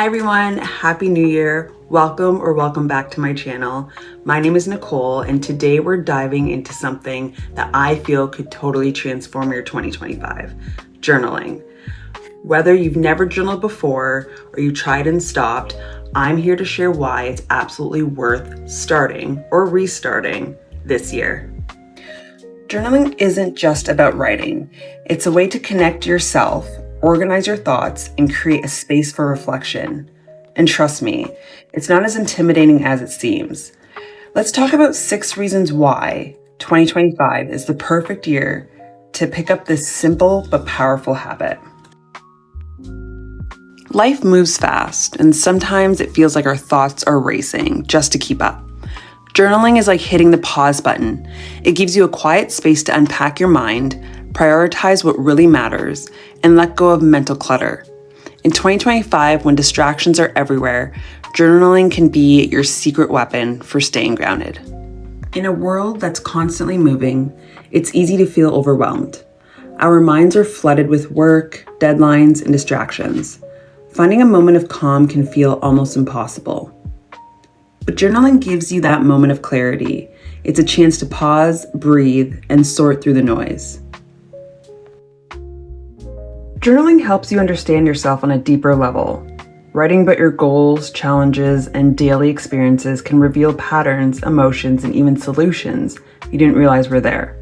Hi everyone, Happy New Year. Welcome back to my channel. My name is Nicole and today we're diving into something that I feel could totally transform your 2025, journaling. Whether you've never journaled before or you tried and stopped, I'm here to share why it's absolutely worth starting or restarting this year. Journaling isn't just about writing. It's a way to connect to yourself, organize your thoughts, and create a space for reflection. And trust me, it's not as intimidating as it seems. Let's talk about 6 reasons why 2025 is the perfect year to pick up this simple but powerful habit. Life moves fast, and sometimes it feels like our thoughts are racing just to keep up. Journaling is like hitting the pause button. It gives you a quiet space to unpack your mind, prioritize what really matters, and let go of mental clutter. In 2025, when distractions are everywhere, journaling can be your secret weapon for staying grounded. In a world that's constantly moving, it's easy to feel overwhelmed. Our minds are flooded with work, deadlines, and distractions. Finding a moment of calm can feel almost impossible. But journaling gives you that moment of clarity. It's a chance to pause, breathe, and sort through the noise. Journaling helps you understand yourself on a deeper level. Writing about your goals, challenges, and daily experiences can reveal patterns, emotions, and even solutions you didn't realize were there.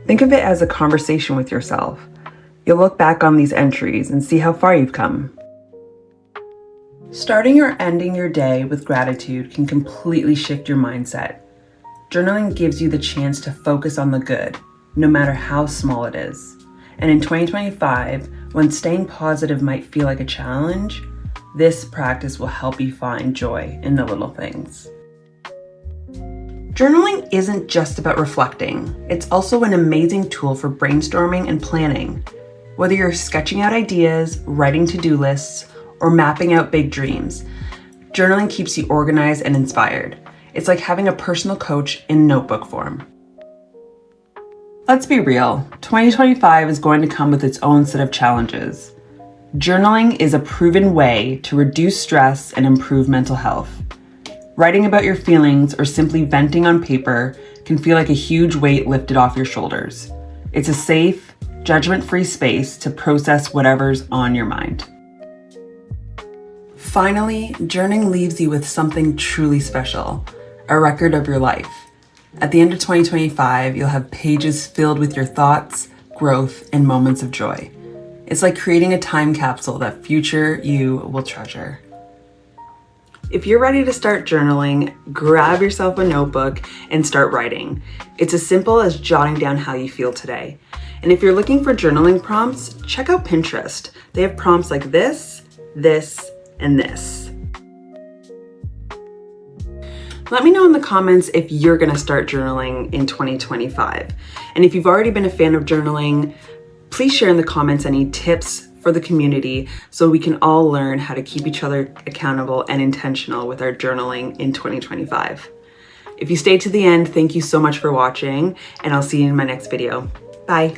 Think of it as a conversation with yourself. You'll look back on these entries and see how far you've come. Starting or ending your day with gratitude can completely shift your mindset. Journaling gives you the chance to focus on the good, no matter how small it is. And in 2025, when staying positive might feel like a challenge, this practice will help you find joy in the little things. Journaling isn't just about reflecting. It's also an amazing tool for brainstorming and planning. Whether you're sketching out ideas, writing to-do lists, or mapping out big dreams, journaling keeps you organized and inspired. It's like having a personal coach in notebook form. Let's be real, 2025 is going to come with its own set of challenges. Journaling is a proven way to reduce stress and improve mental health. Writing about your feelings or simply venting on paper can feel like a huge weight lifted off your shoulders. It's a safe, judgment-free space to process whatever's on your mind. Finally, journaling leaves you with something truly special, a record of your life. At the end of 2025, you'll have pages filled with your thoughts, growth, and moments of joy. It's like creating a time capsule that future you will treasure. If you're ready to start journaling, grab yourself a notebook and start writing. It's as simple as jotting down how you feel today. And if you're looking for journaling prompts, check out Pinterest. They have prompts like this, and this. Let me know in the comments if you're gonna start journaling in 2025. And if you've already been a fan of journaling, please share in the comments any tips for the community so we can all learn how to keep each other accountable and intentional with our journaling in 2025. If you stayed to the end, thank you so much for watching, and I'll see you in my next video. Bye.